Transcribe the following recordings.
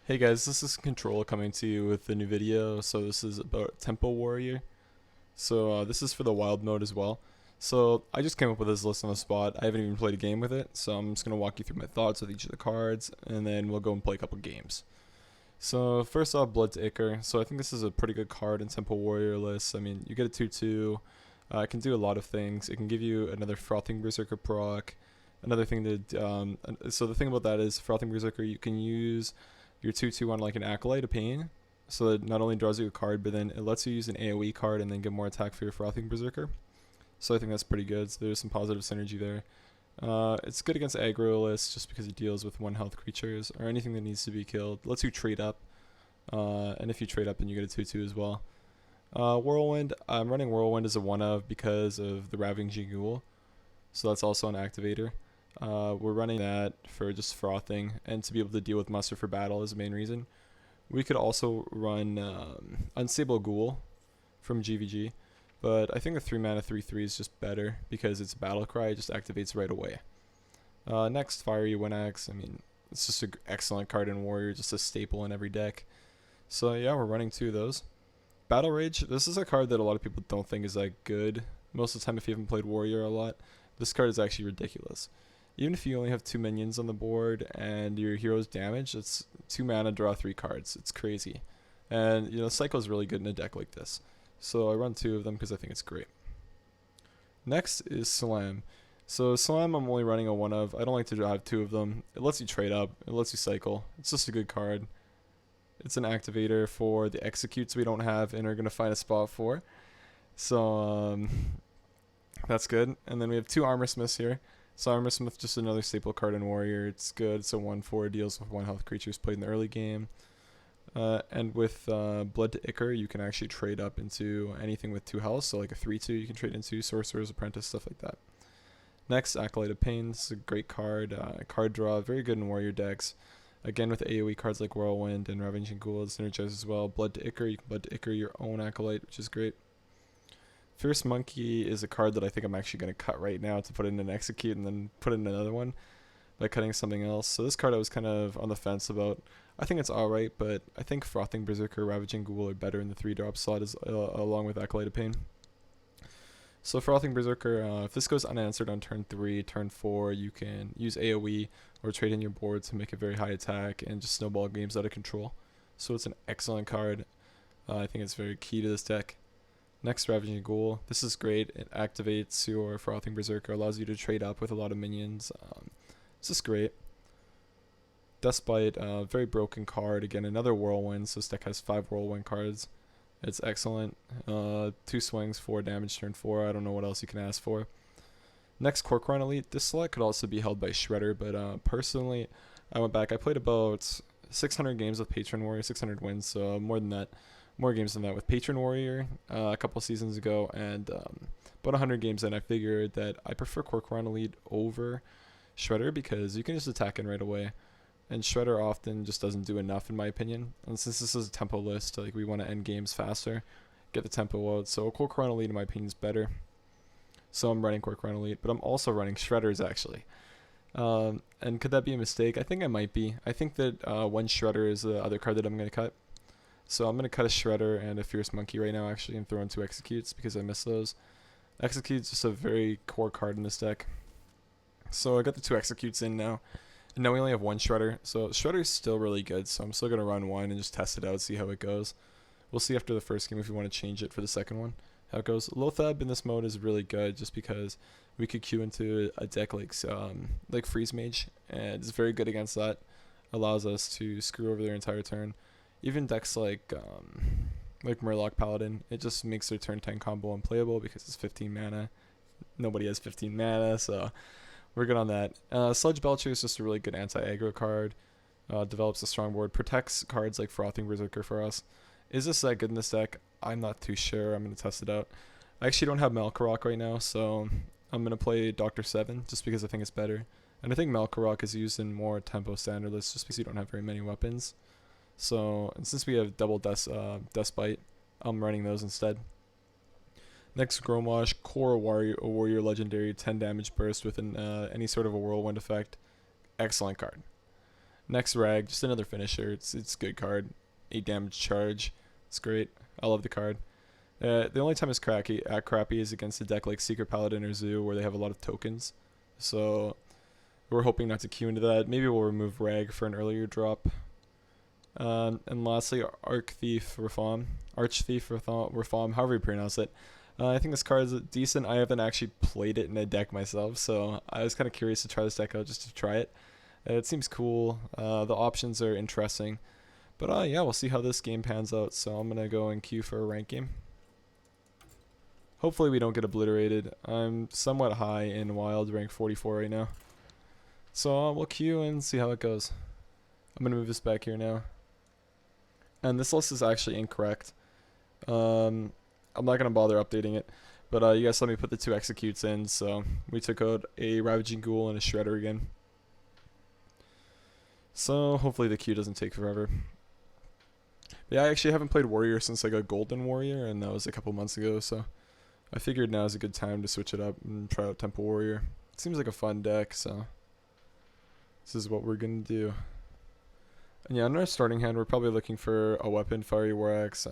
Hey guys, this is Control coming to you with a new video. So this is about Tempo Warrior. So this is for the wild mode as well. So I just came up with this list on the spot. I haven't even played a game with it, so I'm just gonna walk you through my thoughts with each of the cards, and then we'll go and play a couple games. So first off, Blood to Ichor. So I think this is a pretty good card in Tempo Warrior list. I mean, you get a 2/2. It can do a lot of things. It can give you another Frothing Berserker proc. Another thing so the thing about that is Frothing Berserker, you can use your 2/2 on like an Acolyte of Pain, so that not only draws you a card, but then it lets you use an AoE card and then get more attack for your Frothing Berserker. So I think that's pretty good. So there's some positive synergy there. It's good against aggro lists just because it deals with 1 health creatures or anything that needs to be killed. Lets you trade up, and if you trade up, then you get a 2/2 as well. Whirlwind, I'm running Whirlwind as a 1-of because of the Ravaging Ghoul, so that's also an activator. We're running that for just frothing and to be able to deal with muster for battle is the main reason. We could also run Unstable Ghoul from GVG, but I think the 3 mana 3/3 is just better because it's Battle Cry, it just activates right away. Next, Fiery Windaxe. I mean, it's just an excellent card in Warrior, just a staple in every deck. So yeah, we're running 2 of those. Battle Rage, this is a card that a lot of people don't think is that good. Most of the time, if you haven't played Warrior a lot, this card is actually ridiculous. Even if you only have 2 minions on the board and your hero's damage, it's 2 mana, draw 3 cards. It's crazy. And, Cycle is really good in a deck like this. So I run 2 of them because I think it's great. Next is Slam. So Slam I'm only running a 1-of. I don't like to have 2 of them. It lets you trade up. It lets you cycle. It's just a good card. It's an activator for the executes we don't have and are going to find a spot for. So that's good. And then we have 2 Armor Smiths here. So Armor Smith, just another staple card in Warrior. It's good. It's a 1/4, deals with 1 health creatures played in the early game. And with Blood to Ichor, you can actually trade up into anything with 2 health. So like a 3/2 you can trade into, Sorcerer's Apprentice, stuff like that. Next, Acolyte of Pain. It's a great card. Card draw, very good in Warrior decks. Again, with AoE cards like Whirlwind and Ravaging Ghoul, it synergizes as well. Blood to Ichor, you can Blood to Ichor your own Acolyte, which is great. Fierce Monkey is a card that I think I'm actually going to cut right now to put in an execute and then put in another one by cutting something else. So this card I was kind of on the fence about. I think it's alright, but I think Frothing Berserker, Ravaging Ghoul are better in the 3-drop slot along with Acolyte of Pain. So Frothing Berserker, if this goes unanswered on turn 3, turn 4, you can use AoE or trade in your board to make a very high attack and just snowball games out of control. So it's an excellent card. I think it's very key to this deck. Next, Ravaging Ghoul. This is great. It activates your Frothing Berserker, allows you to trade up with a lot of minions. It's just great. Dustbite, very broken card. Again, another Whirlwind, so this deck has 5 Whirlwind cards. It's excellent. 2 swings, 4 damage turn 4. I don't know what else you can ask for. Next, Corcoran Elite. This slot could also be held by Shredder, but personally, I went back. I played about 600 games with Patron Warrior, 600 wins, so more than that. More games than that with Patron Warrior a couple seasons ago, and about 100 games in, I figured that I prefer Corcoran Elite over Shredder because you can just attack in right away, and Shredder often just doesn't do enough in my opinion. And since this is a tempo list, like we want to end games faster, get the tempo out, so Corcoran Elite in my opinion is better. So I'm running Corcoran Elite, but I'm also running Shredders actually. And could that be a mistake? I think it might be. I think that one Shredder is the other card that I'm going to cut. So I'm going to cut a Shredder and a Fierce Monkey right now actually and throw in 2 Executes because I miss those. Execute's just a very core card in this deck. So I got the 2 Executes in now. And now we only have 1 Shredder. So Shredder's still really good, so I'm still going to run 1 and just test it out, see how it goes. We'll see after the first game if we want to change it for the second one, how it goes. Lothab in this mode is really good just because we could queue into a deck like Freeze Mage, and it's very good against that. Allows us to screw over their entire turn. Even decks like Murloc Paladin, it just makes their turn 10 combo unplayable because it's 15 mana. Nobody has 15 mana, so we're good on that. Sludge Belcher is just a really good anti-aggro card. Develops a strong board, protects cards like Frothing Berserker for us. Is this that good in this deck? I'm not too sure. I'm going to test it out. I actually don't have Malkarok right now, so I'm going to play Dr. 7 just because I think it's better. And I think Malkarok is used in more tempo standard lists just because you don't have very many weapons. So, and since we have double Dustbite, I'm running those instead. Next, Gromwash, Core Warrior Legendary, 10 damage burst with any sort of a Whirlwind effect. Excellent card. Next rag, just another finisher. It's a good card. 8 damage charge. It's great. I love the card. The only time it's crappy is against a deck like Secret Paladin or Zoo where they have a lot of tokens. So we're hoping not to queue into that. Maybe we'll remove rag for an earlier drop. And lastly, Archthief Reform, however you pronounce it. I think this card is decent. I haven't actually played it in a deck myself, so I was kind of curious to try this deck out just to try it. It seems cool. The options are interesting. But yeah, we'll see how this game pans out. So I'm going to go and queue for a rank game. Hopefully we don't get obliterated. I'm somewhat high in Wild, rank 44 right now. So we'll queue and see how it goes. I'm going to move this back here now. And this list is actually incorrect. I'm not going to bother updating it. But you guys let me put the 2 executes in. So we took out a Ravaging Ghoul and a Shredder again. So hopefully the queue doesn't take forever. Yeah, I actually haven't played Warrior since I got Golden Warrior, and that was a couple months ago, so I figured now is a good time to switch it up and try out Temple Warrior. It seems like a fun deck, so this is what we're going to do. And yeah, in our starting hand, we're probably looking for a weapon, Fiery War Axe.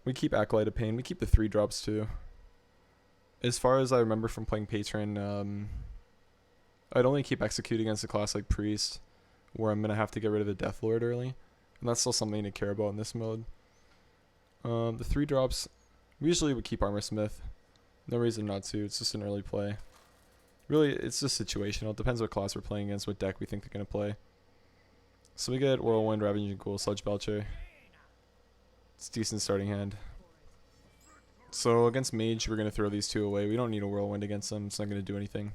We keep Acolyte of Pain. We keep the 3 drops too. As far as I remember from playing Patron, I'd only keep Execute against a class like Priest, where I'm going to have to get rid of the Death Lord early. And that's still something to care about in this mode. The 3 drops, we usually would keep Armor Smith. No reason not to, it's just an early play. Really, it's just situational. It depends what class we're playing against, what deck we think they're going to play. So we get Whirlwind, Ravaging Ghoul, Sludge Belcher. It's a decent starting hand. So against Mage, we're going to throw these 2 away. We don't need a Whirlwind against them, it's not going to do anything.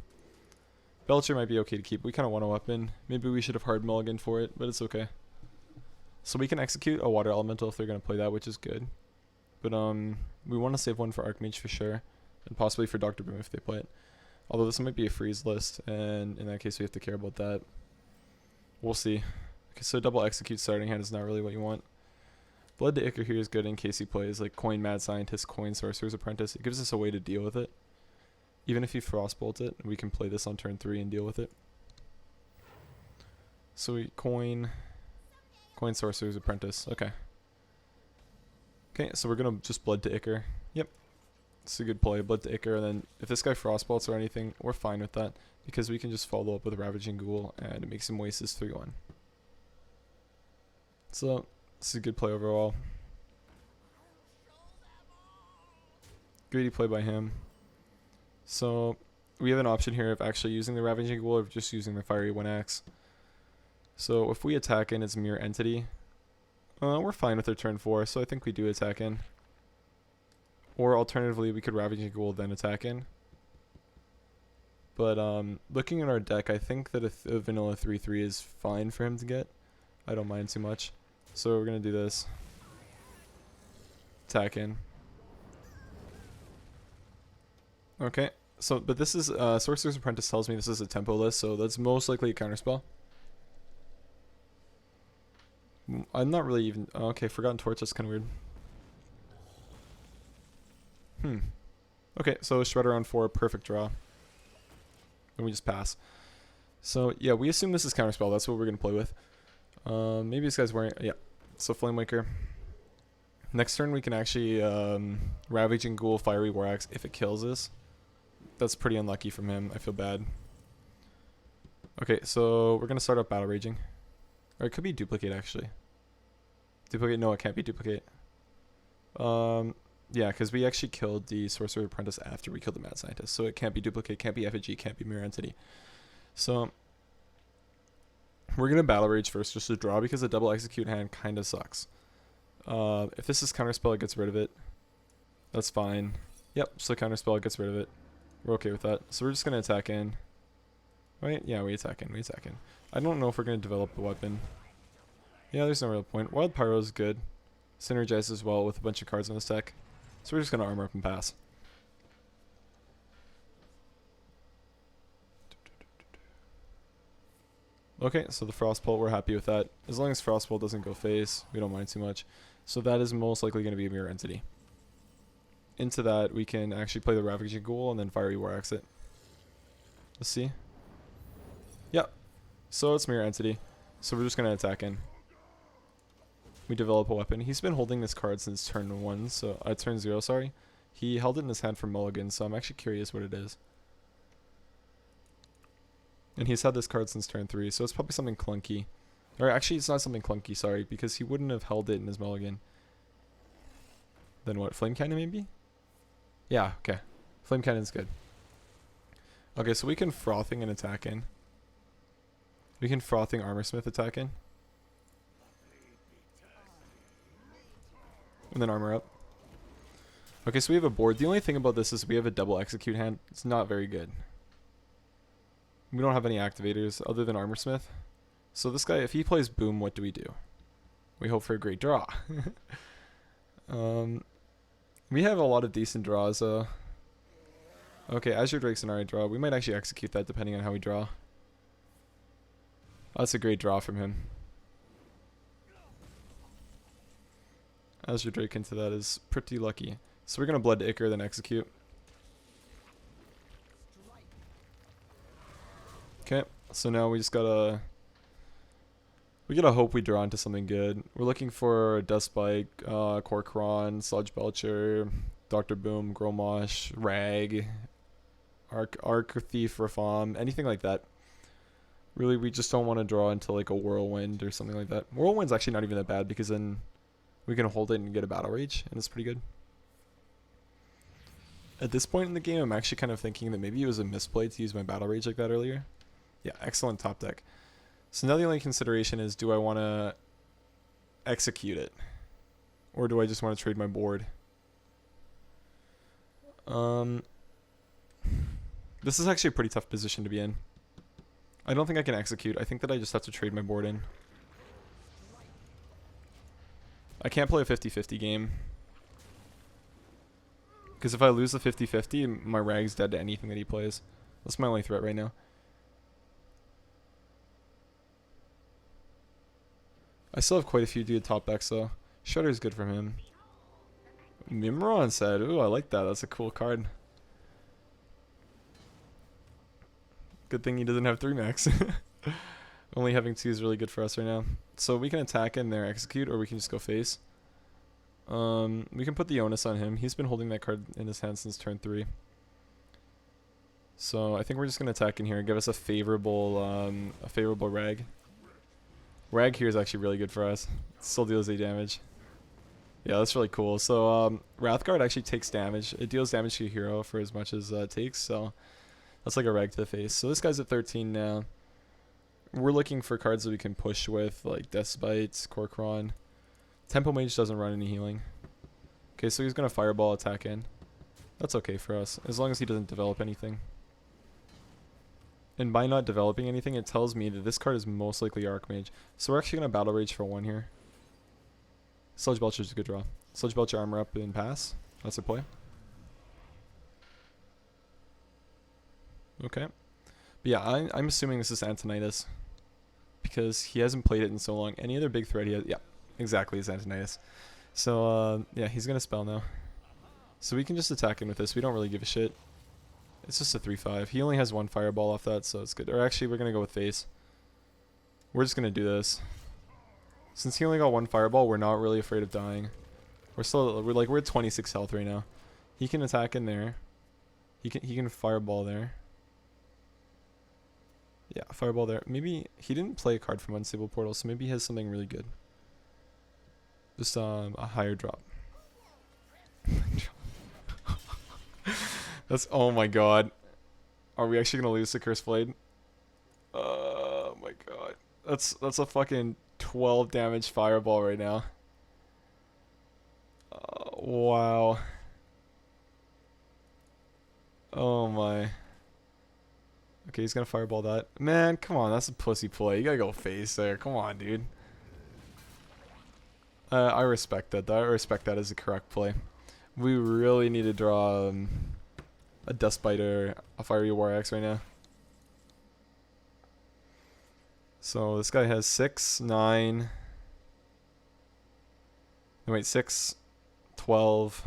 Belcher might be okay to keep. We kind of want a weapon. Maybe we should have hard mulligan for it, but it's okay. So we can execute a Water Elemental if they're going to play that, which is good. But we want to save one for Archmage for sure, and possibly for Dr. Boom if they play it. Although this might be a freeze list, and in that case we have to care about that. We'll see. Okay, so double execute starting hand is not really what you want. Blood to Ichor here is good in case he plays like Coin Mad Scientist, Coin Sorcerer's Apprentice. It gives us a way to deal with it. Even if he Frostbolt it, we can play this on turn 3 and deal with it. So we Coin Sorcerer's Apprentice. Okay. Okay, so we're going to just Blood to Ichor. Yep. It's a good play. Blood to Ichor. And then if this guy Frostbolts or anything, we're fine with that. Because we can just follow up with Ravaging Ghoul and it makes him waste his 3-1. So, this is a good play overall. Greedy play by him. So, we have an option here of actually using the Ravaging Ghoul or just using the Fiery One Axe. So, if we attack in its Mirror Entity, we're fine with their turn 4, so I think we do attack in. Or alternatively, we could Ravaging Ghoul then attack in. But looking at our deck, I think that a vanilla 3/3 is fine for him to get. I don't mind too much. So we're going to do this. Attack in. Okay. So, but this is, Sorcerer's Apprentice tells me this is a tempo list, so that's most likely a counterspell. I'm not really even, okay, Forgotten Torch, that's kind of weird. Okay, so Shredder on 4, perfect draw. And we just pass. So, yeah, we assume this is counterspell, that's what we're going to play with. Maybe this guy's wearing, yeah, so Flamewaker. Next turn we can actually, Ravaging Ghoul, Fiery War Axe if it kills us. That's pretty unlucky from him. I feel bad. Okay, so we're going to start up Battle Raging. Or it could be Duplicate, actually. Duplicate? No, it can't be Duplicate. Yeah, because we actually killed the Sorcerer Apprentice after we killed the Mad Scientist. So it can't be Duplicate, can't be Effigy, can't be Mirror Entity. So we're going to Battle Rage first just to draw because the double execute hand kind of sucks. If this is Counterspell, it gets rid of it. That's fine. Yep, so Counterspell, it gets rid of it. We're okay with that. So we're just going to attack in. Right? Yeah, we attack in. We attack in. I don't know if we're going to develop the weapon. Yeah, there's no real point. Wild Pyro is good. Synergizes well with a bunch of cards in this deck. So we're just going to armor up and pass. Okay, so the Frostbolt, we're happy with that. As long as Frostbolt doesn't go phase, we don't mind too much. So that is most likely going to be a Mirror Entity. Into that, we can actually play the Ravaging Ghoul and then Fiery War Axe it. Let's see. Yep. So it's Mirror Entity. So we're just going to attack in. We develop a weapon. He's been holding this card since turn 1, so turn 0, sorry. He held it in his hand for mulligan, so I'm actually curious what it is. And he's had this card since turn 3, so it's probably something clunky. Or actually, it's not something clunky, sorry, because he wouldn't have held it in his mulligan. Then what? Flame Cannon, maybe? Yeah, okay. Flame Cannon's good. Okay, so we can Frothing and attack in. We can Frothing Armorsmith attack in. And then armor up. Okay, so we have a board. The only thing about this is we have a double execute hand. It's not very good. We don't have any activators other than Armorsmith. So this guy, if he plays Boom, what do? We hope for a great draw. We have a lot of decent draws. Okay, Azure Drake's an alright draw. We might actually execute that depending on how we draw. That's a great draw from him. Azure Drake into that is pretty lucky. So we're going to Blood to Ichor, then execute. Okay, so now we just gotta... We gotta hope we draw into something good. We're looking for Dustbite, Korkron, Sludge Belcher, Dr. Boom, Grommosh, Rag, Arc Thief, Rafam, anything like that. Really, we just don't want to draw into like a Whirlwind or something like that. Whirlwind's actually not even that bad because then we can hold it and get a Battle Rage, and it's pretty good. At this point in the game, I'm actually kind of thinking that maybe it was a misplay to use my Battle Rage like that earlier. Yeah, excellent top deck. So now the only consideration is, do I want to execute it? Or do I just want to trade my board? This is actually a pretty tough position to be in. I don't think I can execute. I think that I just have to trade my board in. I can't play a 50-50 game. Because if I lose the 50-50, my Rag's dead to anything that he plays. That's my only threat right now. I still have quite a few good top decks though. Shudder's good from him. Mimron said, ooh, I like that. That's a cool card. Good thing he doesn't have 3 max. Only having 2 is really good for us right now. So we can attack in there, execute, or we can just go face. We can put the onus on him. He's been holding that card in his hand since turn 3. So I think we're just gonna attack in here and give us a favorable Rag. Rag here is actually really good for us. It still deals 8 damage. Yeah, that's really cool. So Wrathguard actually takes damage. It deals damage to your hero for as much as it takes. So that's like a Rag to the face. So this guy's at 13 now. We're looking for cards that we can push with, like Deathbite, Korkron. Tempo Mage doesn't run any healing. Okay, so he's going to Fireball attack in. That's okay for us, as long as he doesn't develop anything. And by not developing anything, it tells me that this card is most likely Archmage. So we're actually going to Battle Rage for 1 here. Sludge Belcher's a good draw. Sludge Belcher armor up and pass. That's a play. Okay. But yeah, I'm assuming this is Antonidas. Because he hasn't played it in so long. Any other big threat he has... Yeah, exactly, it's Antonidas. So, yeah, he's going to spell now. So we can just attack him with this. We don't really give a shit. It's just a 3-5. He only has 1 fireball off that, so it's good. Or actually, we're going to go with face. We're just going to do this. Since he only got 1 fireball, we're not really afraid of dying. We're at 26 health right now. He can attack in there. He can fireball there. Yeah, fireball there. Maybe he didn't play a card from Unstable Portal, so maybe he has something really good. Just a higher drop. That's, oh my god. Are we actually gonna lose the Cursed Blade? Oh my god. That's a fucking 12 damage fireball right now. Wow. Oh my. Okay, he's gonna fireball that. Man, come on, that's a pussy play. You gotta go face there. Come on, dude. I respect that. I respect that as a correct play. We really need to draw a Dustbite or a Fiery War Axe right now. So this guy has 6, 9. No, wait, 6, 12.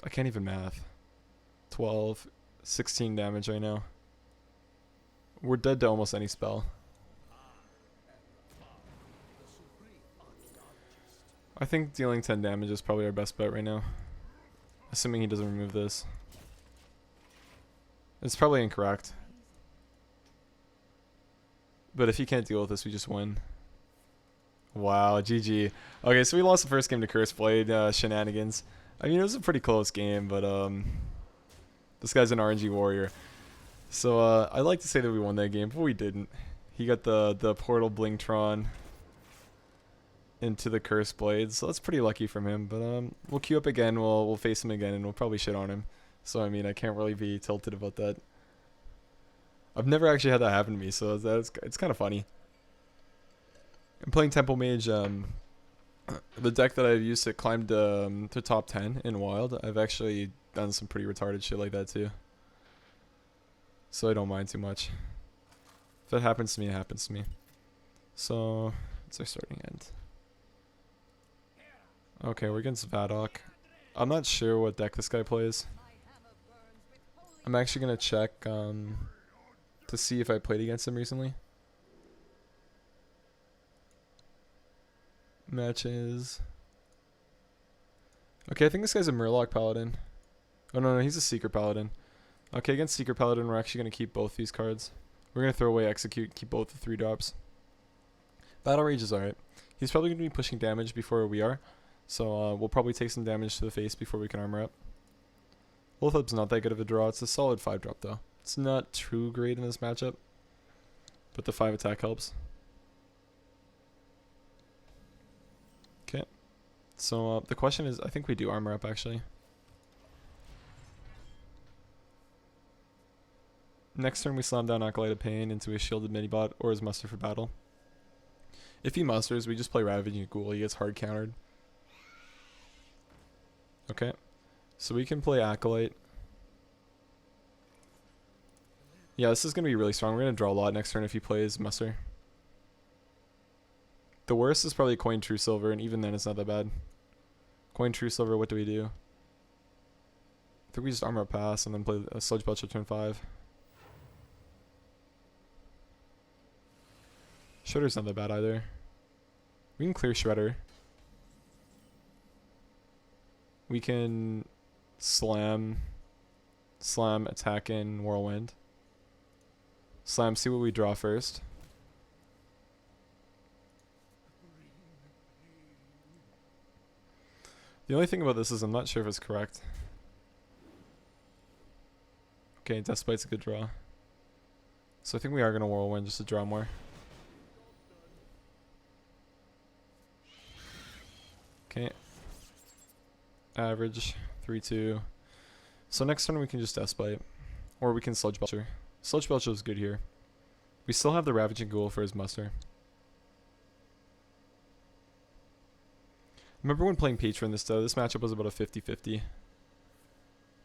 I can't even math. 12, 16 damage right now. We're dead to almost any spell. I think dealing 10 damage is probably our best bet right now. Assuming he doesn't remove this. It's probably incorrect. But if he can't deal with this, we just win. Wow, GG. Okay, so we lost the first game to Curse Blade shenanigans. I mean, it was a pretty close game, but this guy's an RNG warrior. So I'd like to say that we won that game, but we didn't. He got the Portal Blingtron into the Curse Blade, so that's pretty lucky from him. But we'll queue up again, we'll face him again, and we'll probably shit on him. So I mean, I can't really be tilted about that. I've never actually had that happen to me, so it's kind of funny. I'm playing Temple Mage. The deck that I've used to climb to top 10 in Wild, I've actually done some pretty retarded shit like that too. So I don't mind too much. If it happens to me, it happens to me. So it's our starting end. Okay, we're against Vadok. I'm not sure what deck this guy plays. I'm actually gonna check to see if I played against him recently. Matches. Okay, I think this guy's a Murloc Paladin. Oh no, he's a Seeker Paladin. Okay, against Seeker Paladin, we're actually gonna keep both these cards. We're gonna throw away Execute, keep both the 3-drops. Battle Rage is alright. He's probably gonna be pushing damage before we are, so we'll probably take some damage to the face before we can armor up. Loathup's not that good of a draw. It's a solid 5-drop though. It's not too great in this matchup, but the 5 attack helps. Okay, so the question is, I think we do armor up actually. Next turn we slam down Acolyte of Pain into his shielded minibot or his muster for battle. If he musters, we just play Ravaging Ghoul. He gets hard countered. Okay, so we can play Acolyte. Yeah, this is going to be really strong. We're going to draw a lot next turn if he plays muster. The worst is probably Coin True Silver, and even then it's not that bad. Coin True Silver, what do we do? I think we just armor up pass and then play a Sludge Belcher turn 5. Shredder's not that bad either. We can clear Shredder. We can slam, attack in Whirlwind. Slam, see what we draw first. The only thing about this is I'm not sure if it's correct. Okay, Deathbite's a good draw. So I think we are going to Whirlwind just to draw more. Okay. Average 3-2. So next turn we can just Deathbite. Or we can Sludge Belcher. Sludge Belcher is good here. We still have the Ravaging Ghoul for his muster. Remember when playing Patron this matchup was about a 50-50.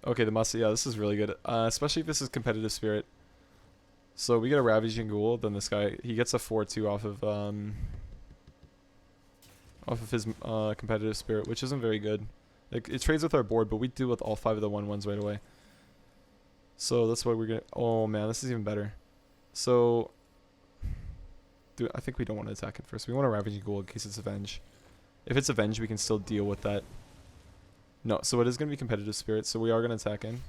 Okay, the muster, yeah, this is really good. Especially if this is Competitive Spirit. So we get a Ravaging Ghoul, then this guy, he gets a 4-2 off of his Competitive Spirit, which isn't very good. Like, it trades with our board, but we deal with all 5 of the 1/1s right away. So that's why we're gonna. Oh man, this is even better. So, dude, I think we don't want to attack it first. We want to Ravaging Ghoul in case it's Avenge. If it's Avenge, we can still deal with that. No, so it is gonna be Competitive Spirit. So we are gonna attack in.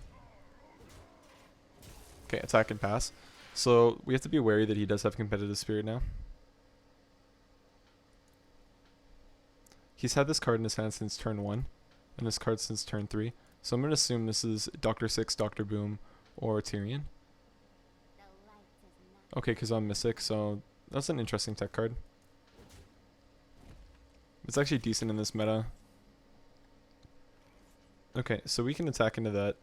Okay, attack and pass. So we have to be wary that he does have Competitive Spirit now. He's had this card in his hand since turn 1, and this card since turn 3. So I'm gonna assume this is Dr. Six, Dr. Boom, or Tyrion. Okay, because I'm Mystic, so that's an interesting tech card. It's actually decent in this meta. Okay, so we can attack into that.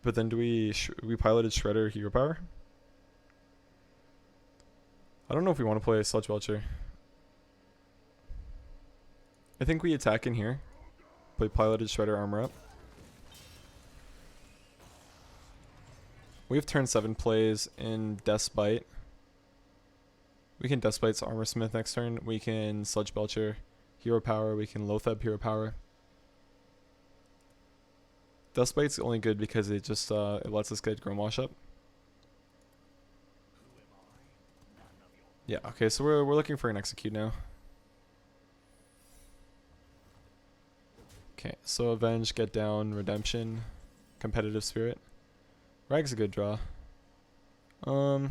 But then do we piloted Shredder Hero Power? I don't know if we want to play a Sludge Belcher. I think we attack in here. Play piloted Shredder armor up. We have turn 7 plays in Deathbite. We can Deathbite's Armor Smith next turn. We can Sludge Belcher Hero Power. We can Loatheb Hero Power. Deathbite's only good because it just it lets us get Gromwash up. Yeah, okay, so we're looking for an execute now. Okay, so Avenge, Get Down, Redemption, Competitive Spirit. Rag's a good draw. Do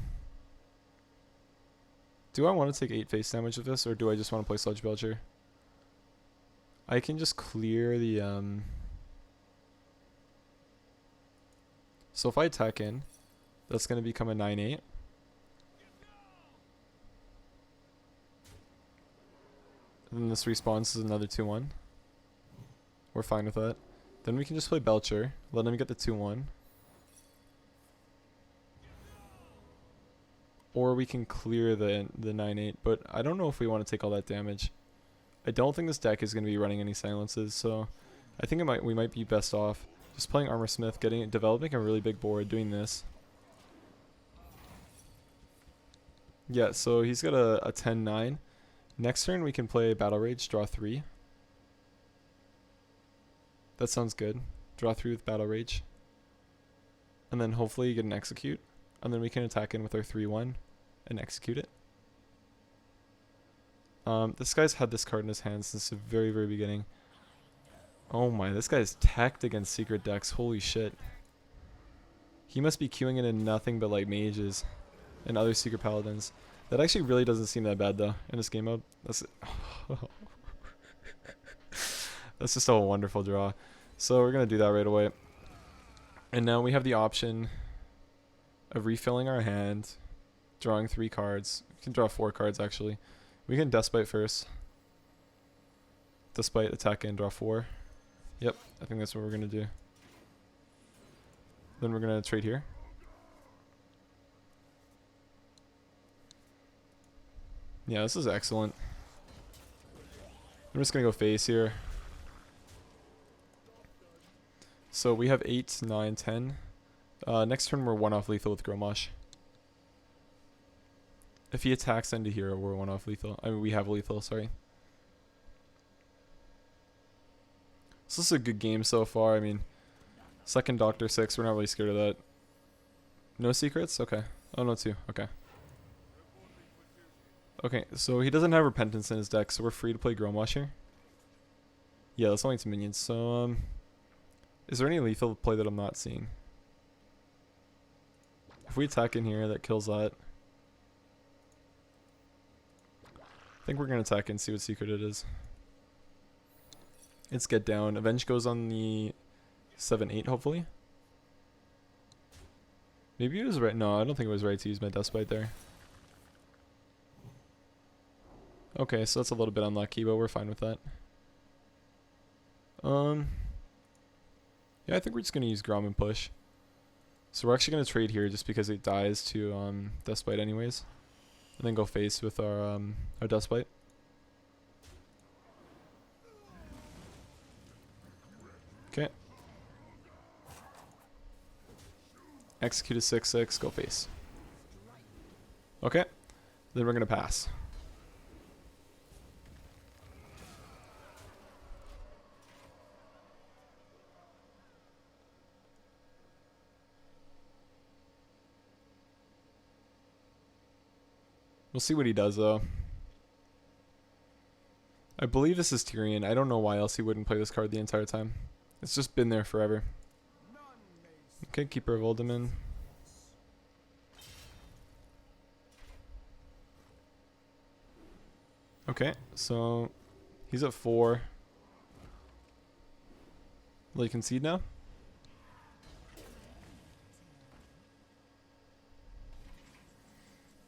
I want to take 8 face damage with this, or do I just want to play Sludge Belcher? I can just clear the, So if I attack in, that's going to become a 9-8. And then this respawns as another 2-1. We're fine with that. Then we can just play Belcher, let him get the 2-1. Or we can clear the 9-8, but I don't know if we want to take all that damage. I don't think this deck is going to be running any silences, so I think we might be best off just playing Armor Smith, developing a really big board, doing this. Yeah, so he's got a 10-9. Next turn we can play Battle Rage, draw 3. That sounds good. Draw 3 with Battle Rage. And then hopefully get an execute. And then we can attack in with our 3-1 and execute it. This guy's had this card in his hand since the very, very beginning. Oh my, this guy's tacked against secret decks. Holy shit. He must be queuing it in nothing but like mages and other secret paladins. That actually really doesn't seem that bad though in this game mode. That's just a wonderful draw. So we're gonna do that right away. And now we have the option of refilling our hand, drawing 3 cards. We can draw 4 cards actually. We can Despite first. Despite, attack and draw 4. Yep, I think that's what we're gonna do. Then we're gonna trade here. Yeah, this is excellent. I'm just gonna go face here. So we have 8, 9, 10. Next turn we're 1 off lethal with Grommash. If he attacks into here, we're 1 off lethal. I mean, we have lethal, sorry. So this is a good game so far. I mean, second Doctor 6, we're not really scared of that. No secrets? Okay. Oh, no 2. Okay. Okay, so he doesn't have Repentance in his deck, so we're free to play Grommash here. Yeah, that's only 2 minions. So, is there any lethal play that I'm not seeing? If we attack in here, that kills that. I think we're going to attack and see what secret it is. It's Get Down. Avenge goes on the 7-8, hopefully. Maybe it was right. No, I don't think it was right to use my Despite there. Okay, so that's a little bit unlucky, but we're fine with that. Yeah, I think we're just going to use Grom and push. So we're actually going to trade here just because it dies to Despite anyways. And then go face with our Despite. Okay. Execute a 6-6, go face. Okay. Then we're going to pass. We'll see what he does, though. I believe this is Tyrion. I don't know why else he wouldn't play this card the entire time. It's just been there forever. Okay, Keeper of Uldaman. Okay, so he's at 4. Will he concede now?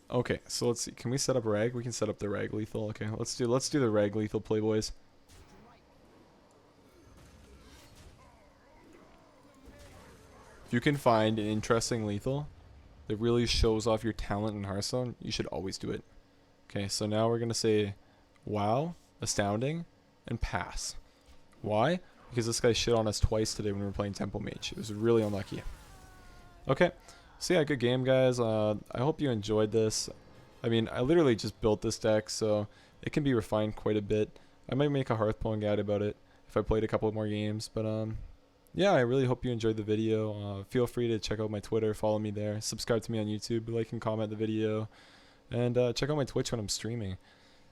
Okay, so let's see. Can we set up Rag? We can set up the Rag lethal. Okay, let's do the Rag lethal play, boys. If you can find an interesting lethal that really shows off your talent in Hearthstone, you should always do it. Okay, so now we're gonna say wow, astounding, and pass. Why? Because this guy shit on us twice today when we were playing Temple Mage. It was really unlucky. Okay. So yeah, good game, guys. I hope you enjoyed this. I mean, I literally just built this deck, so it can be refined quite a bit. I might make a Hearthstone guide about it if I played a couple more games. But yeah, I really hope you enjoyed the video. Feel free to check out my Twitter, follow me there, subscribe to me on YouTube, like and comment the video. and check out my Twitch when I'm streaming.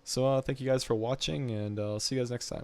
So thank you guys for watching, and I'll see you guys next time.